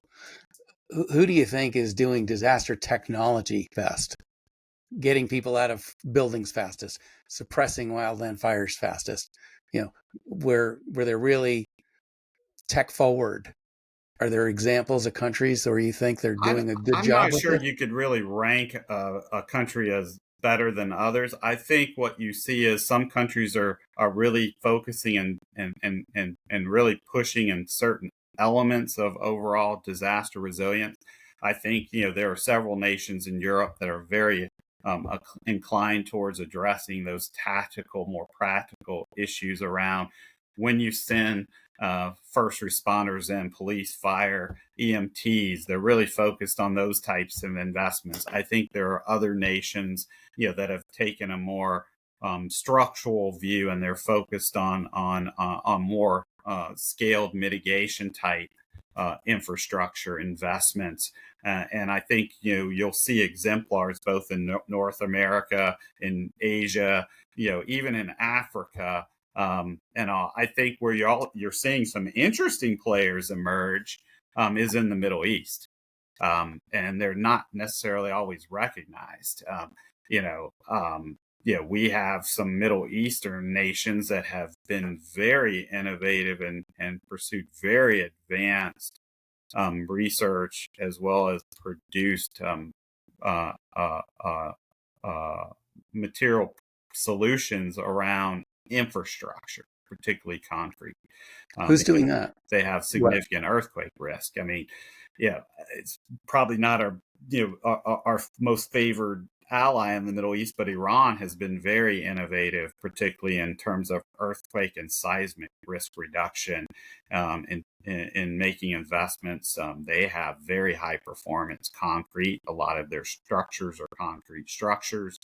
who do you think is doing disaster technology best? Getting people out of buildings fastest, suppressing wildland fires fastest, where they're really tech forward. Are there examples of countries where you think they're doing a good job? I'm not sure you could really rank a country as better than others. I think what you see is some countries are really focusing and really pushing in certain elements of overall disaster resilience. I think there are several nations in Europe that are very inclined towards addressing those tactical, more practical issues around when you send first responders in, police, fire, EMTs. They're really focused on those types of investments. I think there are other nations, that have taken a more structural view, and they're focused on more scaled mitigation type infrastructure investments. And I think you'll see exemplars both in North America, in Asia, even in Africa. I think where you're seeing some interesting players emerge is in the Middle East, and they're not necessarily always recognized. we have some Middle Eastern nations that have been very innovative and pursued very advanced research, as well as produced uh, uh, uh, material solutions around infrastructure, particularly concrete. Who's doing Because that? they have significant earthquake risk. I mean, it's probably not our most favored ally in the Middle East, but Iran has been very innovative, particularly in terms of earthquake and seismic risk reduction, in making investments. They have very high performance concrete. A lot of their structures are concrete structures.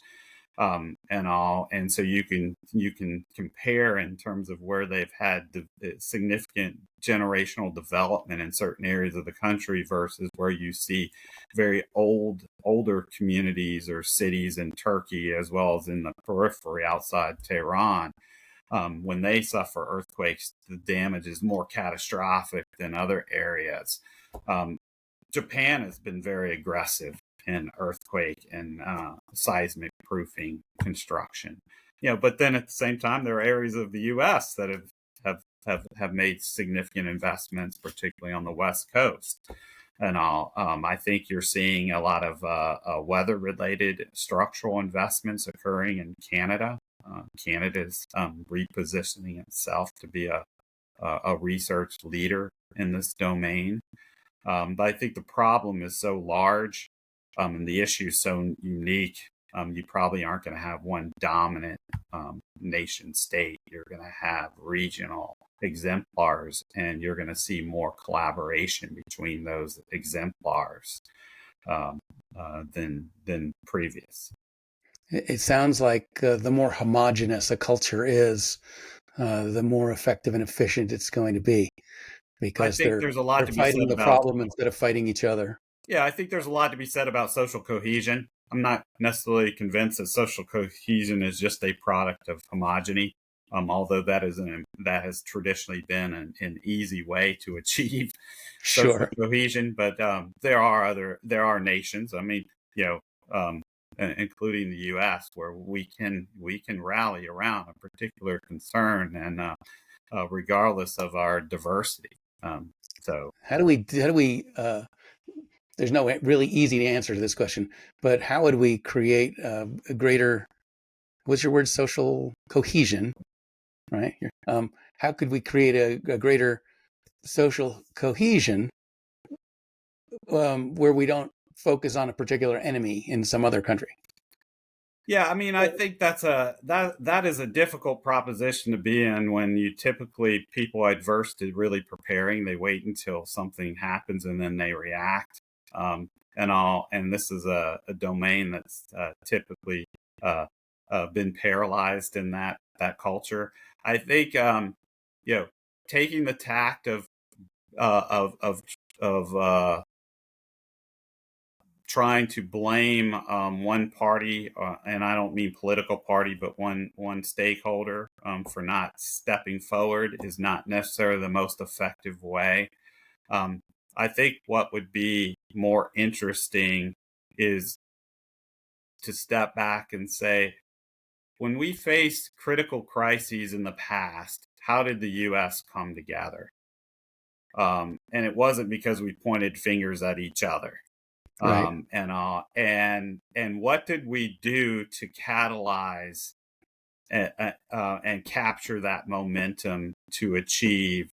And so you can compare in terms of where they've had the significant generational development in certain areas of the country versus where you see very older communities or cities in Turkey, as well as in the periphery outside Tehran. When they suffer earthquakes, the damage is more catastrophic than other areas. Japan has been very aggressive in earthquake and seismic proofing construction. But then at the same time, there are areas of the U.S. that have made significant investments, particularly on the West Coast. And I think you're seeing a lot of weather-related structural investments occurring in Canada. Canada's repositioning itself to be a research leader in this domain. But I think the problem is so large, and the issue is so unique. You probably aren't going to have one dominant nation state. You're going to have regional exemplars, and you're going to see more collaboration between those exemplars than previous. It sounds like the more homogenous a culture is, the more effective and efficient it's going to be, because I think there's a lot to be fighting said the about problem instead of fighting each other. Yeah, I think there's a lot to be said about social cohesion. I'm not necessarily convinced that social cohesion is just a product of homogeny, although that has traditionally been an easy way to achieve social cohesion. But there are nations. I mean, including the U.S., where we can rally around a particular concern, and regardless of our diversity. So how do we there's no really easy answer to this question, but how would we create a greater, what's your word, social cohesion, right? How could we create a greater social cohesion where we don't focus on a particular enemy in some other country? Yeah, I mean, I think that is a difficult proposition to be in when you typically people adverse to really preparing. They wait until something happens and then they react. And this is a domain that's typically been paralyzed in that culture. I think taking the tact of trying to blame one party, and I don't mean political party, but one stakeholder for not stepping forward is not necessarily the most effective way. I think what would be more interesting is to step back and say, when we faced critical crises in the past, how did the U.S. come together? And it wasn't because we pointed fingers at each other. Right. And what did we do to catalyze and capture that momentum to achieve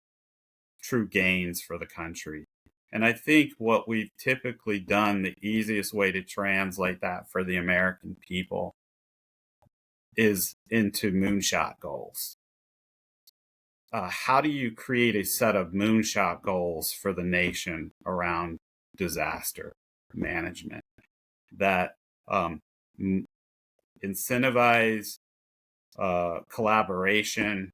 true gains for the country? And I think what we've typically done, the easiest way to translate that for the American people is into moonshot goals. How do you create a set of moonshot goals for the nation around disaster management that incentivize collaboration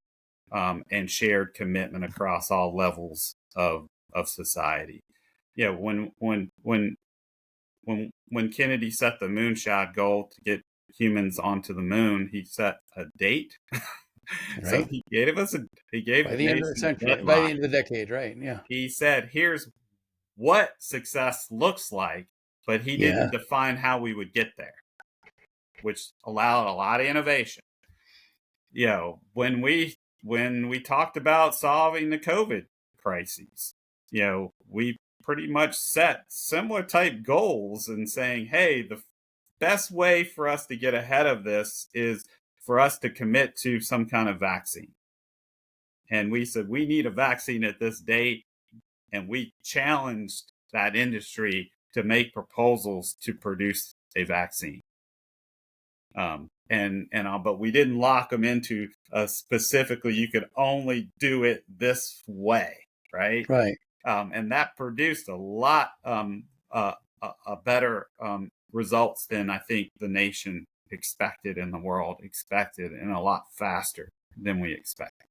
and shared commitment across all levels of society? When Kennedy set the moonshot goal to get humans onto the moon, he set a date. Right. So he gave by the end of the century, by the end of the decade, right? Yeah. He said, here's what success looks like, but he didn't define how we would get there. which allowed a lot of innovation. When we talked about solving the COVID crises, we pretty much set similar type goals and saying, hey, the best way for us to get ahead of this is for us to commit to some kind of vaccine. And we said, we need a vaccine at this date. And we challenged that industry to make proposals to produce a vaccine. But we didn't lock them into specifically, you could only do it this way. Right. Right. And that produced a lot better results than I think the nation expected and the world expected, and a lot faster than we expected.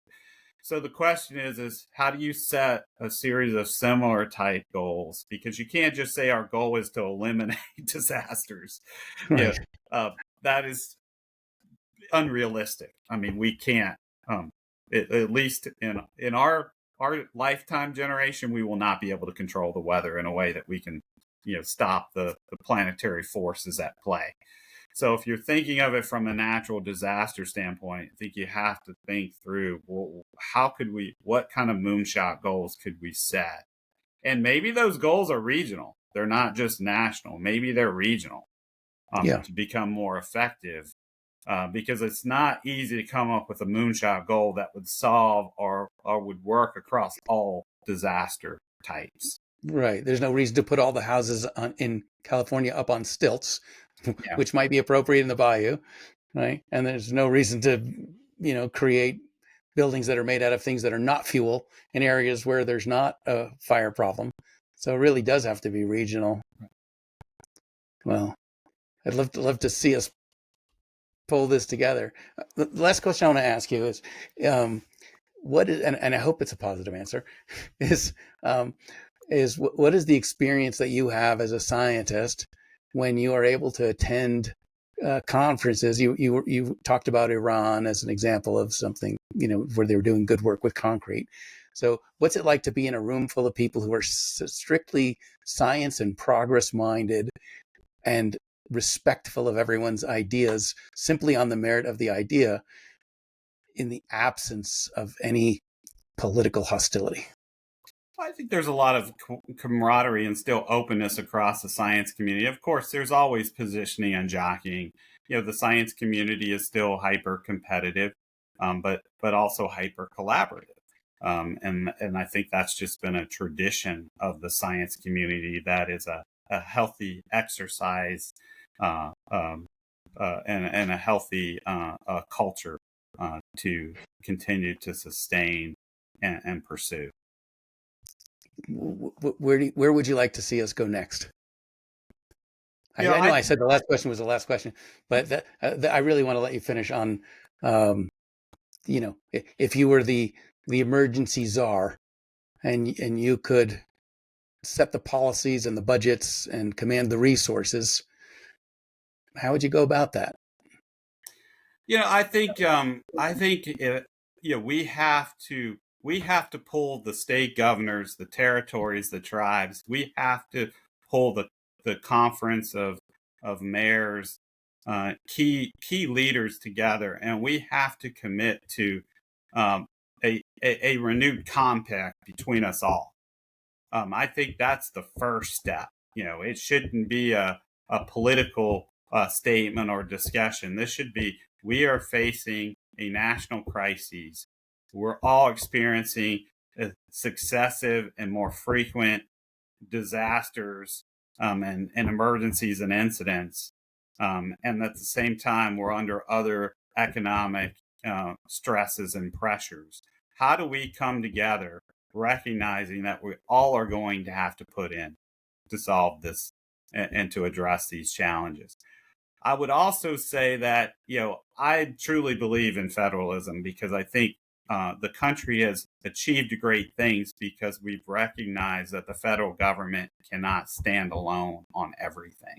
So the question is how do you set a series of similar type goals? Because you can't just say our goal is to eliminate disasters. Right. That is unrealistic. I mean, we can't, at least in our lifetime generation, we will not be able to control the weather in a way that we can, stop the planetary forces at play. So if you're thinking of it from a natural disaster standpoint, I think you have to think through, well, what kind of moonshot goals could we set? And maybe those goals are regional. They're not just national. Maybe they're regional to become more effective. Because it's not easy to come up with a moonshot goal that would solve or would work across all disaster types. Right. There's no reason to put all the houses in California up on stilts, which might be appropriate in the bayou, right? And there's no reason to, create buildings that are made out of things that are not fuel in areas where there's not a fire problem. So it really does have to be regional. Well, I'd love to see us pull this together. The last question I want to ask you is, what is, and I hope it's a positive answer, is what is the experience that you have as a scientist when you are able to attend conferences? You talked about Iran as an example of something, where they were doing good work with concrete. So what's it like to be in a room full of people who are strictly science and progress minded and respectful of everyone's ideas simply on the merit of the idea in the absence of any political hostility? I think there's a lot of camaraderie and still openness across the science community. Of course, there's always positioning and jockeying. The science community is still hyper competitive, but also hyper collaborative. And I think that's just been a tradition of the science community that is a healthy exercise and a healthy culture to continue to sustain and pursue. Where would you like to see us go next? I know I said the last question was the last question, but I really want to let you finish on, if you were the emergency czar and you could set the policies and the budgets and command the resources, how would you go about that? I think we have to pull the state governors, the territories, the tribes. We have to pull the conference of mayors, key leaders together, and we have to commit to a renewed compact between us all. I think that's the first step. It shouldn't be a political statement or discussion. This should be, we are facing a national crisis. We're all experiencing successive and more frequent disasters and emergencies and incidents. And at the same time, we're under other economic stresses and pressures. How do we come together, recognizing that we all are going to have to put in to solve this and to address these challenges? I would also say that, I truly believe in federalism because I think the country has achieved great things because we've recognized that the federal government cannot stand alone on everything.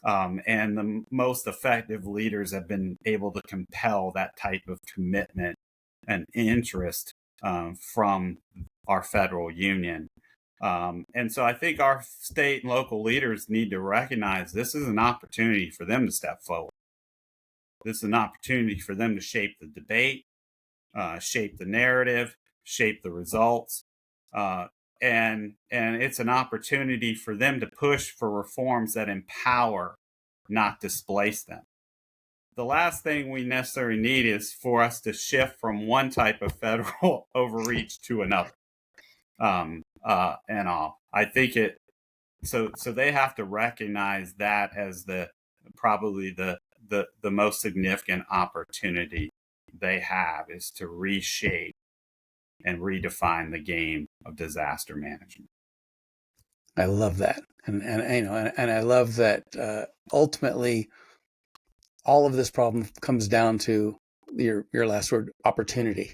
And the most effective leaders have been able to compel that type of commitment and interest from our federal union. And so I think our state and local leaders need to recognize this is an opportunity for them to step forward. This is an opportunity for them to shape the debate, shape the narrative, shape the results. And it's an opportunity for them to push for reforms that empower, not displace them. The last thing we necessarily need is for us to shift from one type of federal overreach to another. And all. I think so they have to recognize that as probably the most significant opportunity they have is to reshape and redefine the game of disaster management. I love that, and I love that. Ultimately, all of this problem comes down to your last word, opportunity.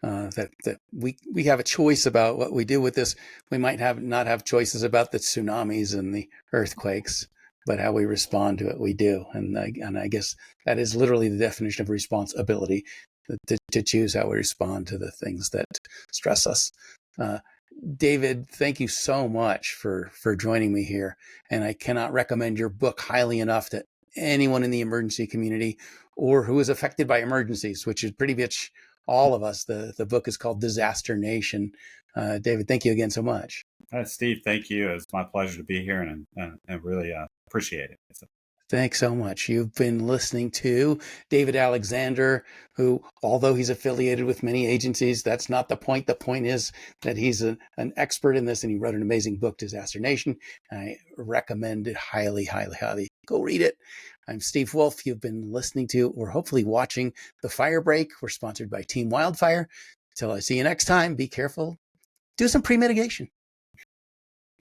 That we have a choice about what we do with this. We might not have choices about the tsunamis and the earthquakes, but how we respond to it, we do. And I guess that is literally the definition of responsibility, to choose how we respond to the things that stress us. David, thank you so much for joining me here. And I cannot recommend your book highly enough to anyone in the emergency community or who is affected by emergencies, which is pretty much all of us. The book is called Disaster Nation. David, thank you again so much. Steve, thank you. It's my pleasure to be here, and really appreciate it. Thanks so much. You've been listening to David Alexander, who, although he's affiliated with many agencies, that's not the point. The point is that he's an expert in this, and he wrote an amazing book, Disaster Nation. I recommend it highly, highly, highly. Go read it. I'm Steve Wolf. You've been listening to, or hopefully watching, The Fire Break. We're sponsored by Team Wildfire. Till I see you next time, be careful. Do some pre-mitigation.